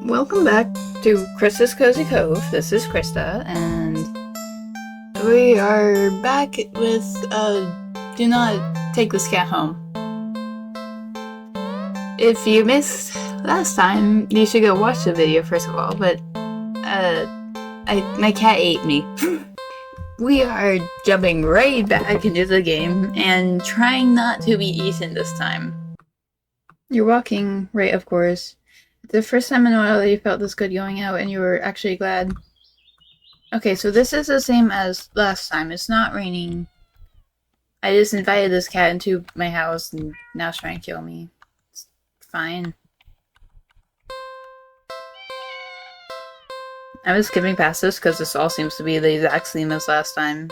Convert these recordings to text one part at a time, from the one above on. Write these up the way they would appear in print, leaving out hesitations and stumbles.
Welcome back to Krista's Cozy Cove. This is Krista, and we are back with Do Not Take This Cat Home. If you missed last time, you should go watch the video first of all, but my cat ate me. We are jumping right back into the game and trying not to be eaten this time. You're walking, right, of course. The first time in a while that you felt this good going out and you were actually glad. Okay, so this is the same as last time. It's not raining. I just invited this cat into my house and now it's trying to kill me. It's fine. I was skipping past this because this all seems to be the exact same as last time.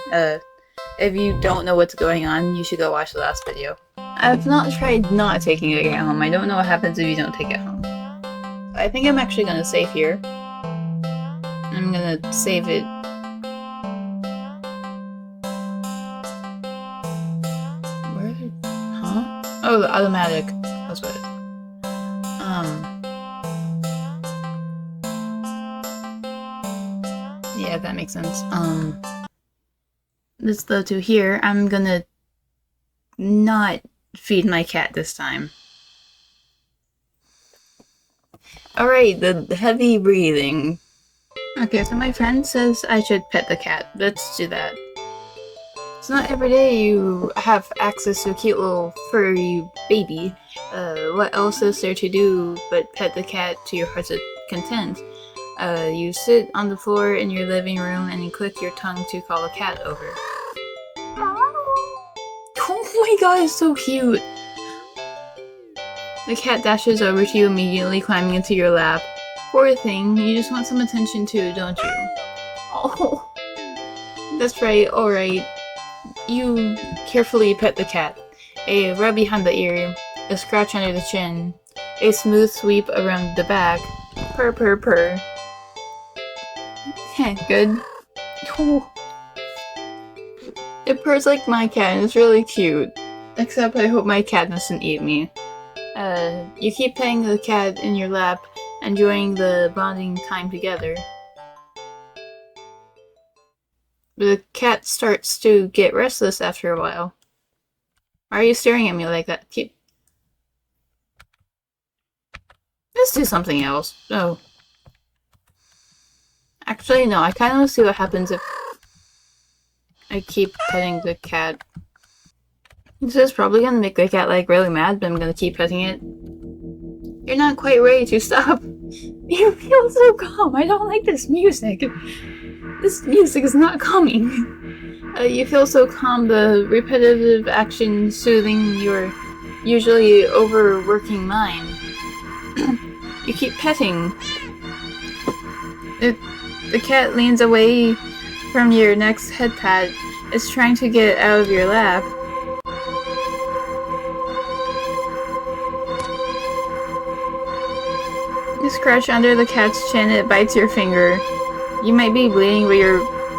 If you don't know what's going on, you should go watch the last video. I've not tried not taking a cat home. I don't know what happens if you don't take it home. I think I'm actually gonna save here. I'm gonna save it. Where? Huh? Oh, the automatic. That's what. Yeah, that makes sense. Let's go to here. I'm gonna not feed my cat this time. Alright, the heavy breathing. Okay, so my friend says I should pet the cat. Let's do that. It's not every day you have access to a cute little furry baby. What else is there to do but pet the cat to your heart's content? You sit on the floor in your living room and you click your tongue to call the cat over. Oh my god, it's so cute! The cat dashes over to you, immediately climbing into your lap. Poor thing, you just want some attention too, don't you? Oh, that's right, alright. You carefully pet the cat. A rub behind the ear, a scratch under the chin, a smooth sweep around the back. Purr, purr, purr. Yeah, good. Oh. It purrs like my cat and it's really cute. Except I hope my cat doesn't eat me. You keep petting the cat in your lap, enjoying the bonding time together. The cat starts to get restless after a while. Why are you staring at me like that? Let's do something else. Oh. Actually, no, I kind of want to see what happens if I keep petting the cat. This is probably gonna make the cat like really mad, but I'm gonna keep petting it. You're not quite ready to stop. You feel so calm. I don't like this music. This music is not calming. You feel so calm, the repetitive action soothing your usually overworking mind. You keep petting. The cat leans away from your next head pat. It's trying to get out of your lap. You scratch under the cat's chin, it bites your finger. You might be bleeding, but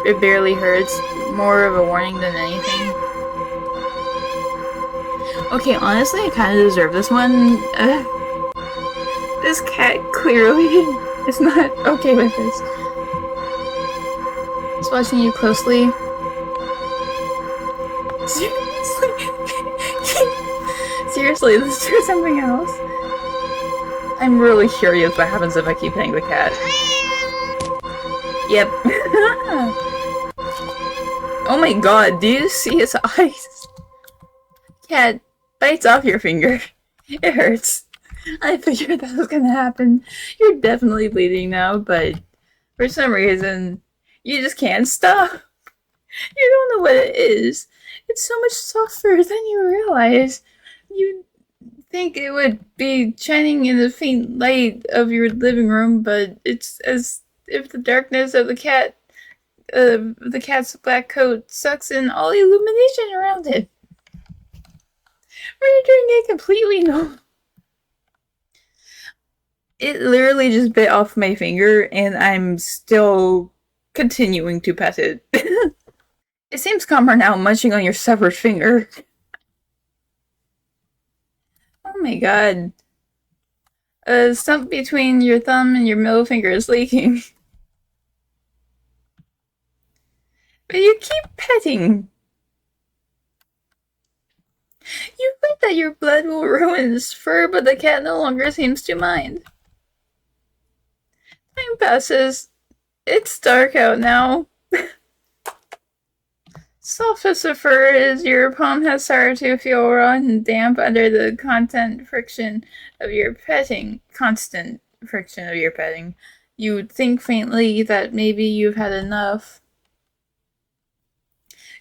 it barely hurts. More of a warning than anything. Okay, honestly, I kind of deserve this one. This cat clearly is not okay with this. It's watching you closely. Seriously, let's do something else. I'm really curious what happens if I keep petting the cat. Yep. Oh my god, do you see his eyes? Cat bites off your finger. It hurts. I figured that was gonna happen. You're definitely bleeding now, but for some reason, you just can't stop. You don't know what it is. It's so much softer than you realize. You think it would be shining in the faint light of your living room, but it's as if the darkness of the cat's black coat sucks in all the illumination around it, rendering it completely numb. It literally just bit off my finger, and I'm still continuing to pet it. It seems calmer now, munching on your severed finger. Oh my god. A stump between your thumb and your middle finger is leaking. But you keep petting. You think that your blood will ruin its fur, but the cat no longer seems to mind. Time passes. It's dark out now. Soft as the fur is, your palm has started to feel raw and damp under the constant friction of your petting. You think faintly that maybe you've had enough.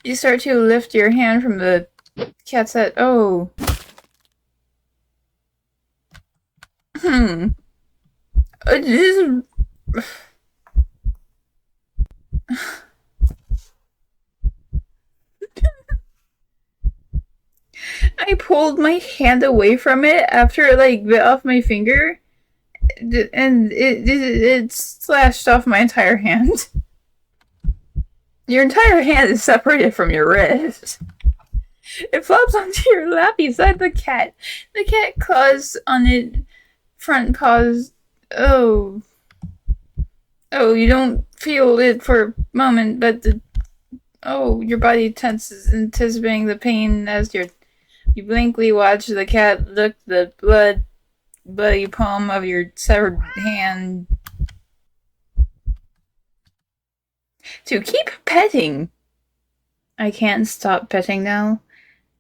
You start to lift your hand from the cat's head. Oh. This I pulled my hand away from it after it like bit off my finger, and it slashed off my entire hand. Your entire hand is separated from your wrist. It flops onto your lap beside the cat. The cat claws on it, front paws. Oh, you don't feel it for a moment, but your body tenses, anticipating the pain as you blankly watch the cat lick the bloody palm of your severed hand. To keep petting. I can't stop petting now.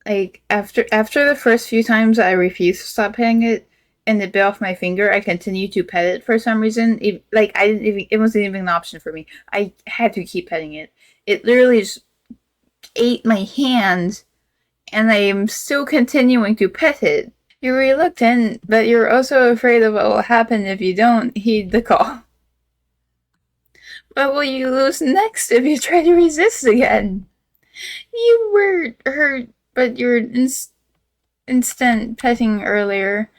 Like, after the first few times I refused to stop petting it, and it bit off my finger, I continued to pet it for some reason. It wasn't even an option for me. I had to keep petting it. It literally just ate my hand, and I am still continuing to pet it. You're reluctant, but you're also afraid of what will happen if you don't heed the call. What will you lose next if you try to resist again? You were hurt, but you were instant petting earlier.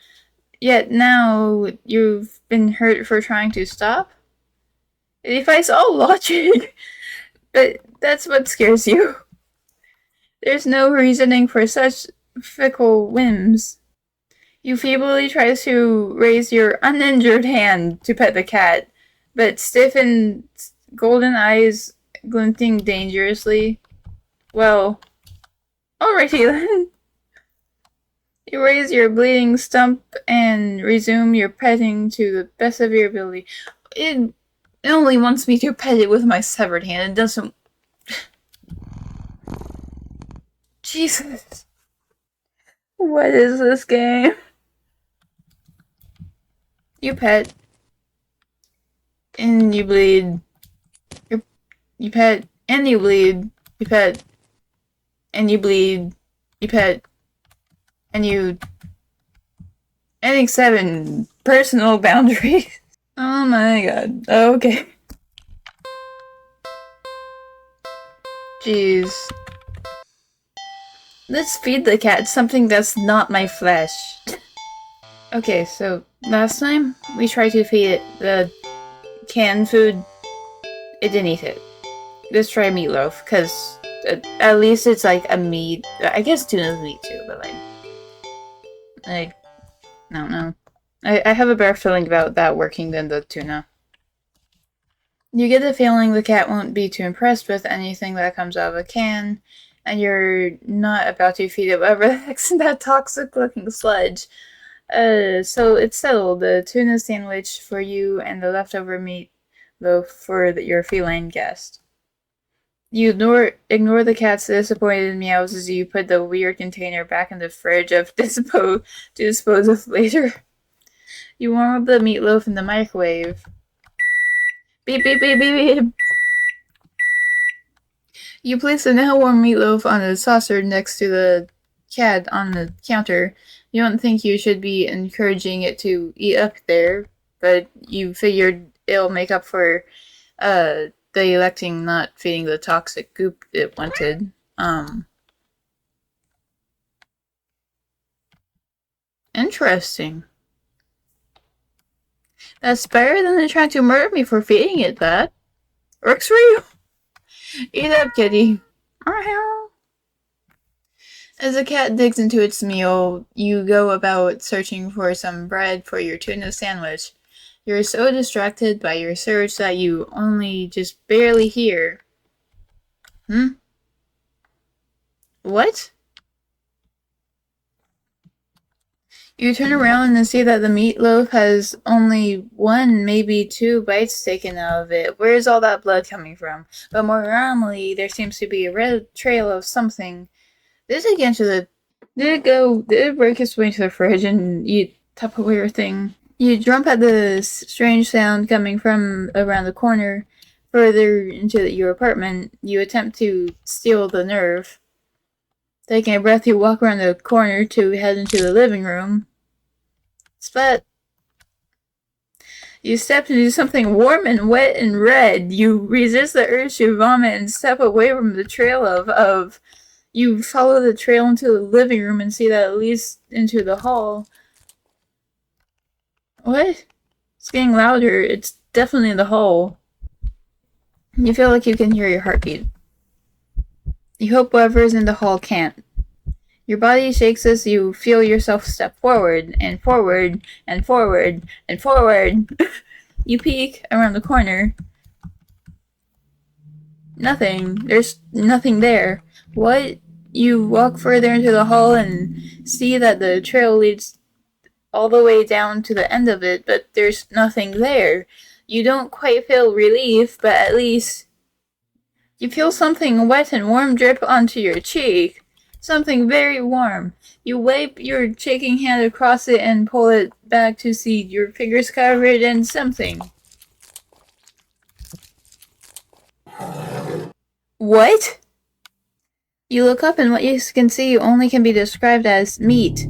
Yet now you've been hurt for trying to stop? It defies all logic. But that's what scares you. There's no reasoning for such fickle whims. You feebly try to raise your uninjured hand to pet the cat, but stiffened golden eyes glinting dangerously. Well, alrighty then. You raise your bleeding stump and resume your petting to the best of your ability. It only wants me to pet it with my severed hand. It doesn't... Jesus. What is this game? You pet. And you bleed. You pet. And you bleed. You pet. And you bleed. You pet. And you... Ending 7. Personal boundaries. Oh my god. Okay. Jeez. Let's feed the cat something that's not my flesh. Okay, so last time we tried to feed it the canned food. It didn't eat it. Let's try meatloaf, because at least it's like a meat. I guess tuna's meat too, but I don't know. I have a better feeling about that working than the tuna. You get the feeling the cat won't be too impressed with anything that comes out of a can, and you're not about to feed it whatever the heck's in that toxic-looking sludge. So it's settled. The tuna sandwich for you and the leftover meat loaf for your feline guest. You ignore the cat's disappointed meows as you put the weird container back in the fridge to dispose of later. You warm up the meatloaf in the microwave. Beep, beep, beep, beep, beep. You place the now warm meatloaf on a saucer next to the cat on the counter. You don't think you should be encouraging it to eat up there, but you figured it'll make up for the electing not feeding the toxic goop it wanted. Interesting. That's better than it trying to murder me for feeding it that. Works for you. Eat up, kitty. As the cat digs into its meal, you go about searching for some bread for your tuna sandwich. You're so distracted by your search that you only just barely hear. Hmm? What? You turn around and see that the meatloaf has only one, maybe two bites taken out of it. Where's all that blood coming from? But more normally, there seems to be a red trail of something. Did it get into the... Did it break its way to the fridge and eat Tupperware thing? You jump at the strange sound coming from around the corner. Further into your apartment, you attempt to steal the nerve. Taking a breath, you walk around the corner to head into the living room. Splat! You step into something warm and wet and red. You resist the urge to vomit and step away from the trail of. You follow the trail into the living room and see that it leads into the hall. What? It's getting louder. It's definitely the hall. You feel like you can hear your heartbeat. You hope whoever's in the hall can't. Your body shakes as you feel yourself step forward, and forward, and forward, and forward. You peek around the corner. Nothing. There's nothing there. What? You walk further into the hall and see that the trail leads all the way down to the end of it, but there's nothing there. You don't quite feel relief, but at least you feel something wet and warm drip onto your cheek. Something very warm. You wipe your shaking hand across it and pull it back to see your fingers covered in something. What? You look up and what you can see only can be described as meat.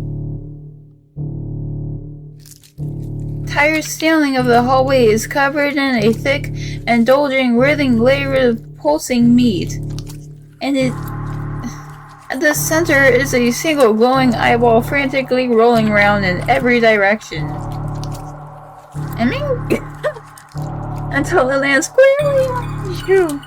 Entire ceiling of the hallway is covered in a thick, indulging, writhing layer of pulsing meat. And at the center is a single glowing eyeball frantically rolling around in every direction. I mean, until it lands squarely on you.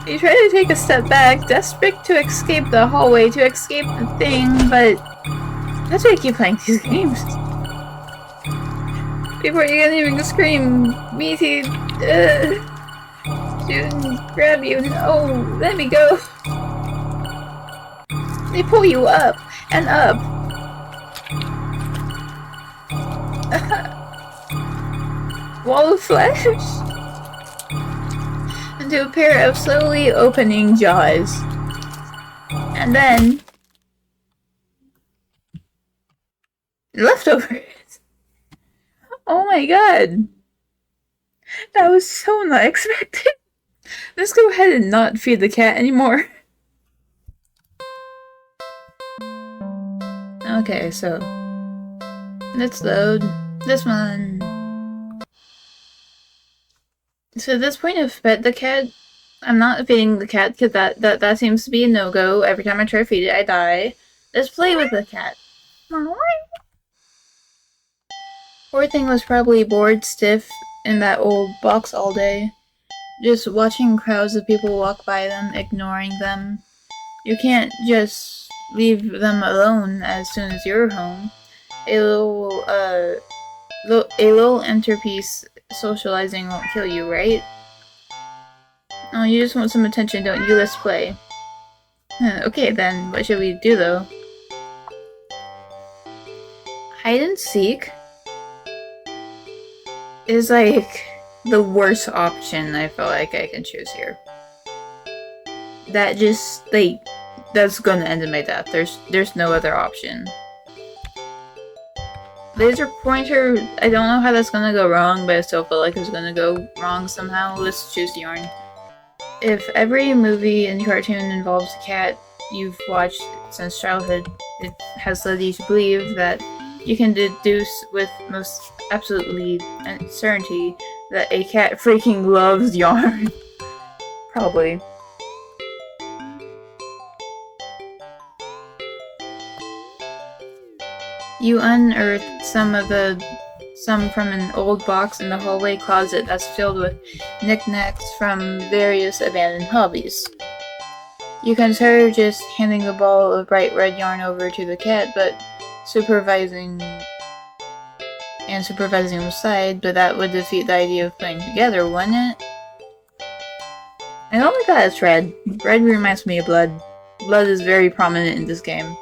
You try to take a step back, desperate to escape the hallway, to escape the thing, but that's why I keep playing these games. Before you can even scream, meaty, grab you. No, let me go. They pull you up and up. Wall of flesh? Into a pair of slowly opening jaws. And then leftovers. Oh my god. That was so not expected. Let's go ahead and not feed the cat anymore. Okay, so let's load this one. So at this point I've fed the cat. I'm not feeding the cat because that seems to be a no-go. Every time I try to feed it, I die. Let's play with the cat. Poor thing was probably bored stiff in that old box all day. Just watching crowds of people walk by them, ignoring them. You can't just leave them alone as soon as you're home. A little interpiece socializing won't kill you, right? Oh, you just want some attention, don't you? Let's play. Okay then, what should we do though? Hide and seek is like the worst option I feel like I can choose here. That just, like, that's gonna end in my death. There's no other option. Laser pointer, I don't know how that's gonna go wrong, but I still feel like it's gonna go wrong somehow. Let's choose yarn. If every movie and cartoon involves a cat you've watched since childhood, it has led you to believe that you can deduce with most absolutely certainty that a cat freaking loves yarn. Probably. You unearth some from an old box in the hallway closet that's filled with knickknacks from various abandoned hobbies. You consider just handing the ball of bright red yarn over to the cat, but supervising him aside, but that would defeat the idea of playing together, wouldn't it? I don't like that it's red. Red reminds me of blood. Blood is very prominent in this game.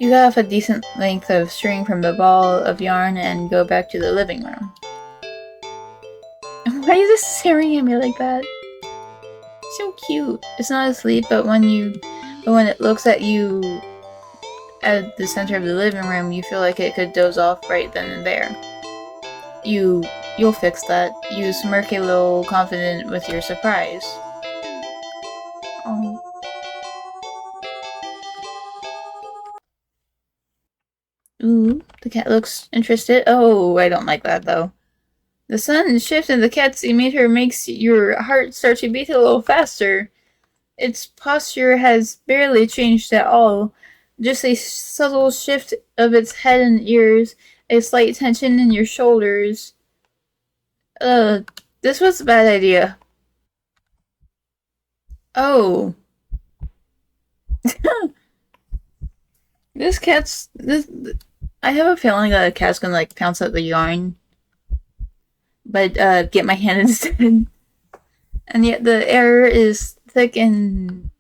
You cut off a decent length of string from the ball of yarn and go back to the living room. Why is this staring at me like that? So cute. It's not asleep, but when it looks at you at the center of the living room, you feel like it could doze off right then and there. You'll fix that. You smirk a little confident with your surprise. Oh. Ooh, the cat looks interested. Oh, I don't like that though. The sudden shift in the cat's meter makes your heart start to beat a little faster. Its posture has barely changed at all. Just a subtle shift of its head and ears, a slight tension in your shoulders. This was a bad idea. Oh. I have a feeling that a cat's gonna, like, pounce at the yarn. But, get my hand instead. And yet the air is thick and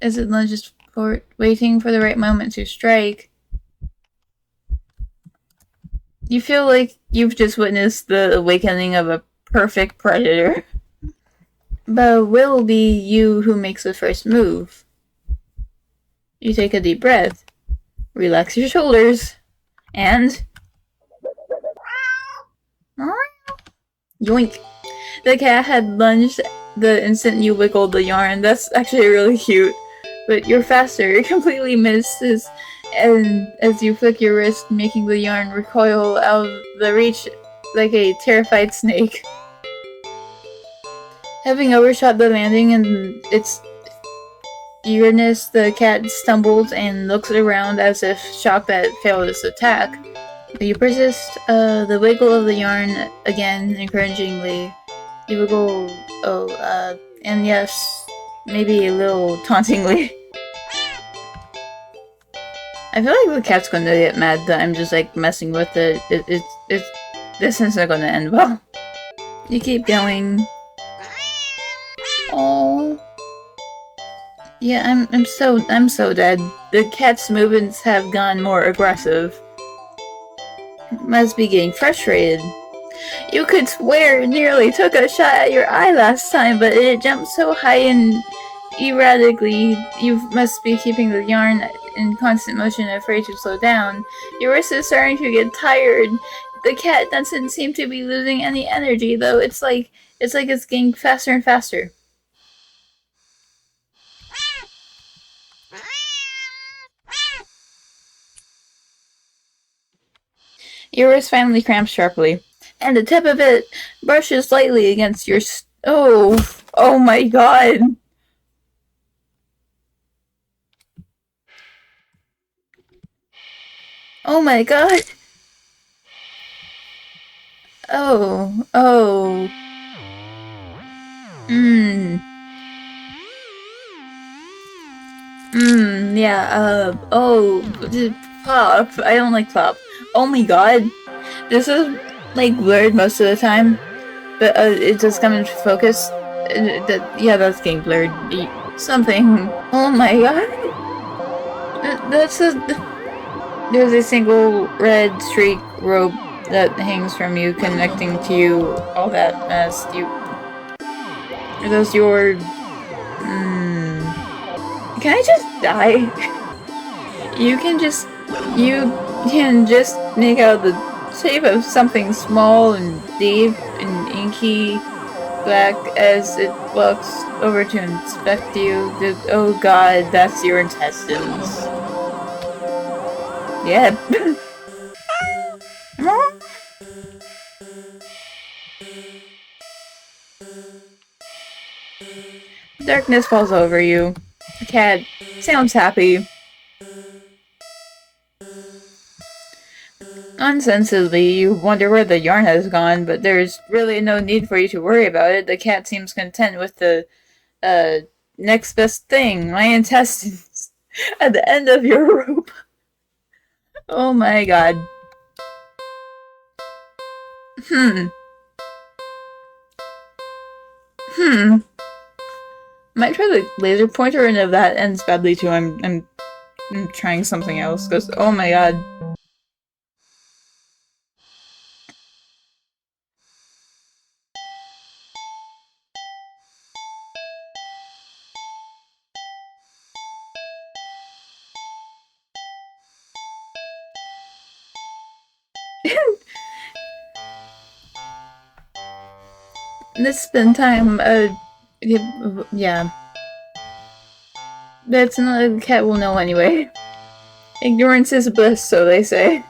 as it lunges forward, waiting for the right moment to strike. You feel like you've just witnessed the awakening of a perfect predator. But it will be you who makes the first move. You take a deep breath, relax your shoulders, and... yoink! The cat had lunged the instant you wiggled the yarn. That's actually really cute. But you're faster. It completely misses, and as you flick your wrist, making the yarn recoil out of the reach like a terrified snake. Having overshot the landing and its eagerness, the cat stumbles and looks around as if shocked that it failed its attack. You persist, the wiggle of the yarn again, encouragingly. You wiggle, and yes, maybe a little tauntingly. I feel like the cat's gonna get mad that I'm just, like, messing with it. This isn't gonna end well. You keep going. Oh. Yeah, I'm so dead. The cat's movements have gone more aggressive. Must be getting frustrated. You could swear it nearly took a shot at your eye last time, but it jumped so high and erratically. You must be keeping the yarn in constant motion, afraid to slow down. Your wrist is starting to get tired. The cat doesn't seem to be losing any energy, though. It's like it's getting faster and faster. Your wrist finally cramps sharply, and the tip of it brushes lightly against your oh my god. Oh my god. Oh. Yeah, Plop. I don't like Plop. Oh my god. This is, like, blurred most of the time, but, it does come into focus. Yeah, that's getting blurred. Something. Oh my god. There's a single red streak rope that hangs from you, connecting to you, all that mess. Are those your... Can I just die? You can just make out the shape of something small and deep and inky black as it walks over to inspect you. Oh god, that's your intestines. Yep. Darkness falls over you. The cat sounds happy. Unsensibly, you wonder where the yarn has gone, but there's really no need for you to worry about it. The cat seems content with the Next best thing, my intestines. At the end of your rope. Oh my god. Might try the laser pointer, and if that ends badly too, I'm trying something else, because oh my god. Let's spend time, yeah. That's not the cat will know anyway. Ignorance is bliss, so they say.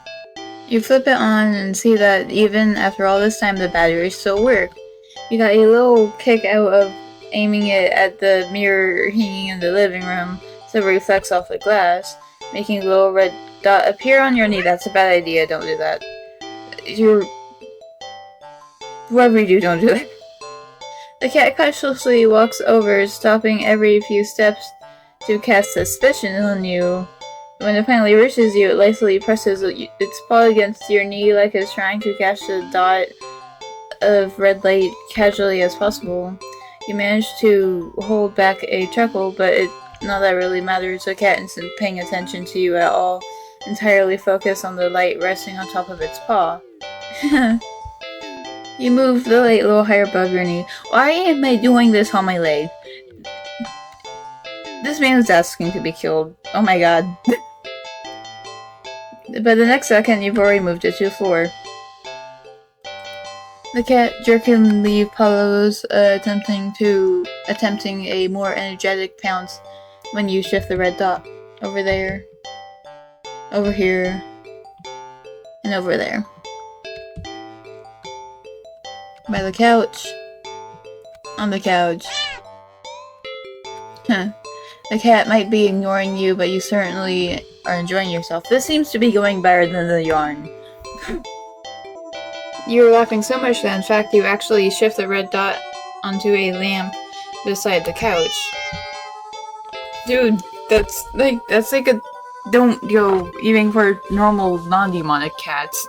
You flip it on and see that even after all this time, the batteries still work. You got a little kick out of aiming it at the mirror hanging in the living room, so it reflects off the glass, making a little red dot appear on your knee. That's a bad idea, don't do that. Whatever you do, don't do that. The cat cautiously walks over, stopping every few steps to cast suspicion on you. When it finally reaches you, it lightly presses its paw against your knee like it's trying to catch the dot of red light casually as possible. You manage to hold back a chuckle, but not that really matters. The cat isn't paying attention to you at all, entirely focused on the light resting on top of its paw. You move the light a little higher above your knee. Why am I doing this on my leg? This man is asking to be killed. Oh my god. But the next second, you've already moved it to the floor. The cat jerkily follows, attempting a more energetic pounce when you shift the red dot. Over there. Over here. And over there. By the couch. On the couch. Huh. The cat might be ignoring you, but you certainly are enjoying yourself. This seems to be going better than the yarn. You were laughing so much that in fact you actually shift the red dot onto a lamp beside the couch. Dude, that's like a don't go even for normal non-demonic cats.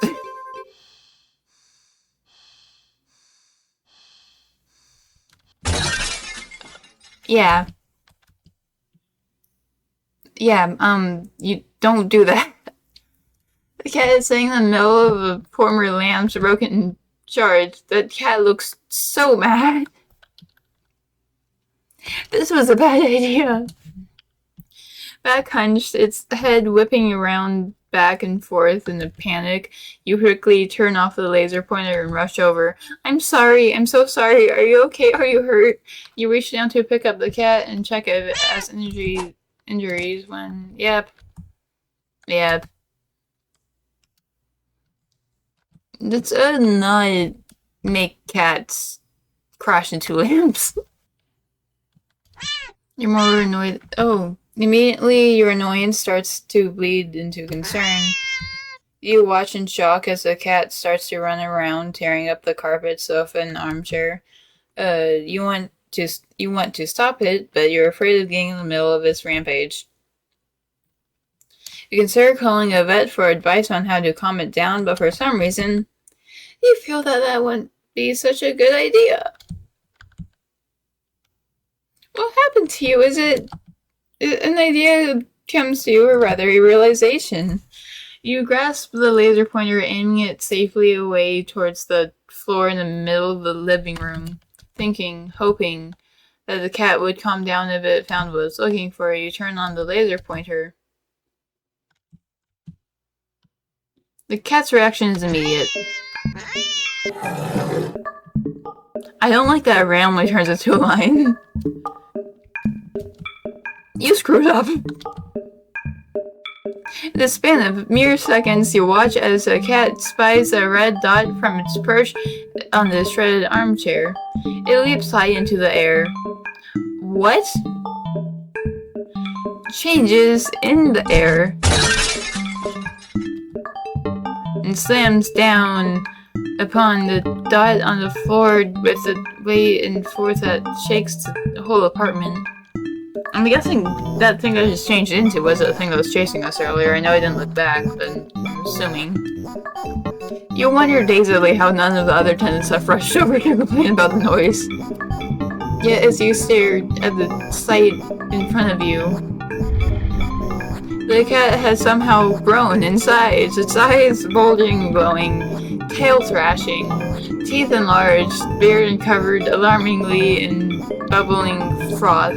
Yeah. Yeah, you don't do that. The cat is sitting in the middle of a former lamb's broken charge. The cat looks so mad. This was a bad idea. Back hunched, its head whipping around back and forth in a panic, you quickly turn off the laser pointer and rush over. I'm sorry, I'm so sorry. Are you okay? Are you hurt? You reach down to pick up the cat and check if it has injuries when... Yep. Let's not make cats crash into lamps. You're more annoyed. Oh, immediately your annoyance starts to bleed into concern. You watch in shock as the cat starts to run around, tearing up the carpet, sofa, and armchair. You want to stop it, but you're afraid of getting in the middle of its rampage. You consider calling a vet for advice on how to calm it down, but for some reason, you feel that wouldn't be such a good idea. What happened to you? Is it an idea comes to you, or rather a realization? You grasp the laser pointer, aiming it safely away towards the floor in the middle of the living room, hoping that the cat would calm down if it found what it was looking for. You turn on the laser pointer. The cat's reaction is immediate. I don't like that it randomly turns into a line. You screwed up. In the span of mere seconds, you watch as a cat spies a red dot from its perch on the shredded armchair. It leaps high into the air. What? Changes in the air and slams down upon the dot on the floor with the weight and force that shakes the whole apartment. I'm guessing that thing I just changed into was the thing that was chasing us earlier. I know I didn't look back, but I'm assuming. You wonder dazedly how none of the other tenants have rushed over to complain about the noise. Yet as you stare at the sight in front of you, the cat has somehow grown in size, its eyes bulging, glowing, tail thrashing, teeth enlarged, beard covered alarmingly in bubbling froth.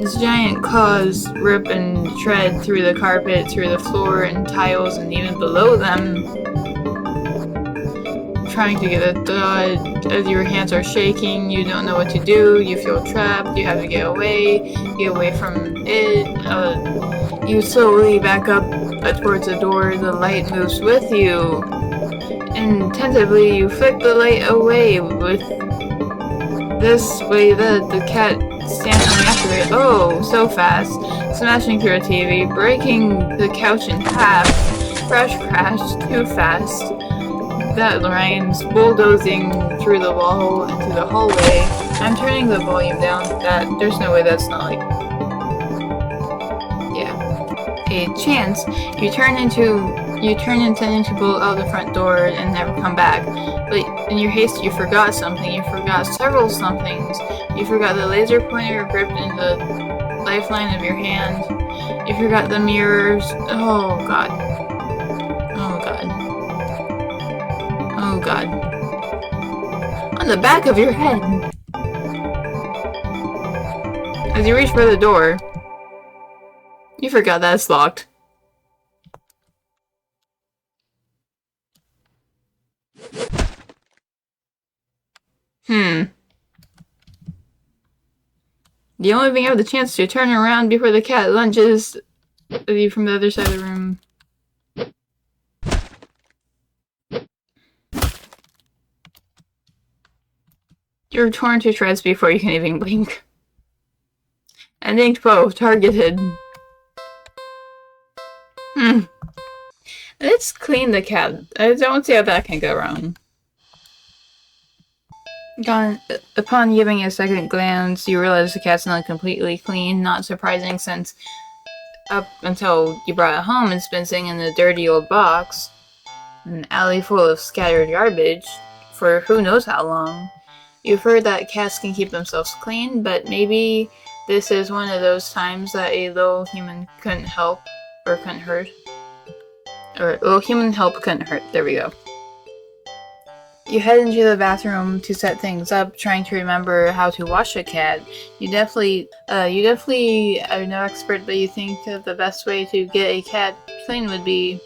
Its giant claws rip and tread through the carpet, through the floor and tiles, and even below them, trying to get a thought. As your hands are shaking, you don't know what to do, you feel trapped, you have to get away from it. You slowly back up towards the door, the light moves with you. Intensively, you flick the light away with this way that the cat stands after it. Oh, so fast. Smashing through a TV, breaking the couch in half. Crash, too fast. That rhymes, bulldozing through the wall into the hallway. I'm turning the volume down. There's no way that's not like... Yeah. A chance. You turn intending to bolt out the front door and never come back. But in your haste, you forgot something. You forgot several somethings. You forgot the laser pointer gripped in the lifeline of your hand. You forgot the mirrors. Oh god. Oh god. Oh god. On the back of your head. As you reach for the door, you forgot that it's locked. You don't even have the chance to turn around before the cat lunges at you from the other side of the room. You're torn to shreds before you can even blink. And inked bow, targeted. Let's clean the cat. I don't see how that can go wrong. Upon giving a second glance, you realize the cat's not completely clean. Not surprising, since up until you brought it home, it's been sitting in a dirty old box, an alley full of scattered garbage, for who knows how long. You've heard that cats can keep themselves clean, but maybe this is one of those times that a little human couldn't help, or couldn't hurt. Or a little human help couldn't hurt. There we go. You head into the bathroom to set things up, trying to remember how to wash a cat. You definitely are no expert, but you think that the best way to get a cat clean would be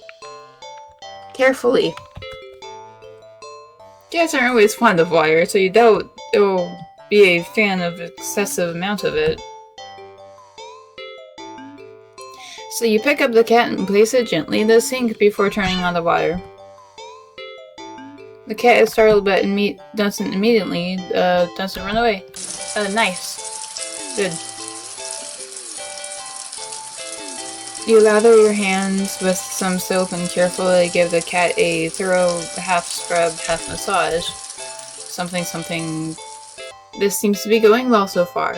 carefully. Cats aren't always fond of water, so you doubt it will be a fan of excessive amount of it. So you pick up the cat and place it gently in the sink before turning on the water. The cat is startled but doesn't immediately doesn't run away. Nice. Good. You lather your hands with some soap and carefully give the cat a thorough half scrub, half massage. Something. This seems to be going well so far.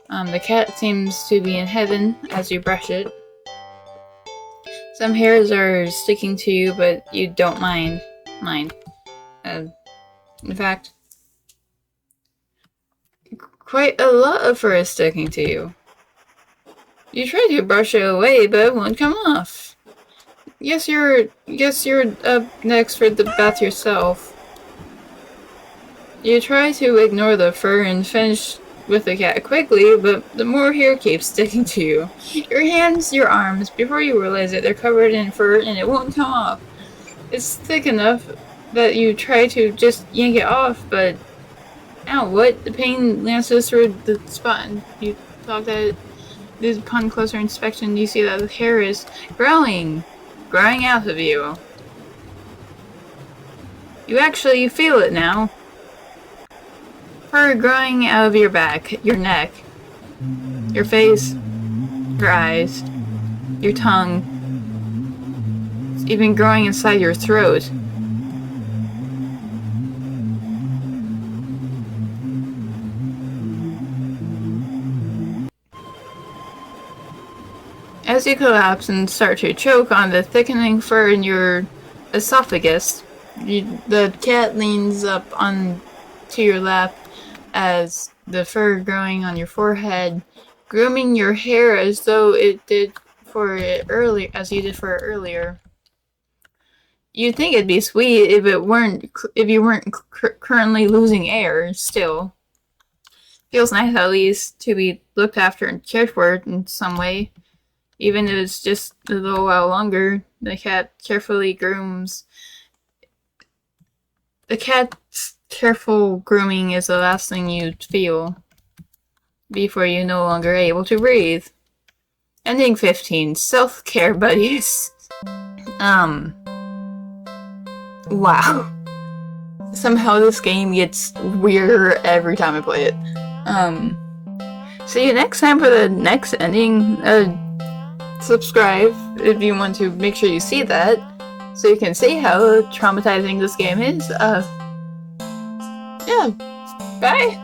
The cat seems to be in heaven as you brush it. Some hairs are sticking to you, but you don't mind. In fact, quite a lot of fur is sticking to you. You try to brush it away, but it won't come off. Guess you're up next for the bath yourself. You try to ignore the fur and finish with the cat quickly, but the more hair keeps sticking to you. Your hands, your arms, before you realize it, they're covered in fur and it won't come off. It's thick enough that you try to just yank it off, but ow, what? The pain lances through the spot, and you thought that upon closer inspection, you see that the hair is growing out of you. You actually feel it now. Fur growing out of your back, your neck, your face, your eyes, your tongue. It's even growing inside your throat. As you collapse and start to choke on the thickening fur in your esophagus, the cat leans up onto your lap as the fur growing on your forehead, grooming your hair as though it did for it earlier, as you did for it earlier. You'd think it'd be sweet if you weren't currently losing air. Still, feels nice at least to be looked after and cared for in some way, even if it's just a little while longer. The cat carefully grooms. The cat's careful grooming is the last thing you'd feel before you're no longer able to breathe. Ending 15. Self-care buddies. Wow. Somehow this game gets weirder every time I play it. See you next time for the next ending. Subscribe if you want to make sure you see that, so you can see how traumatizing this game is. Yeah. Bye!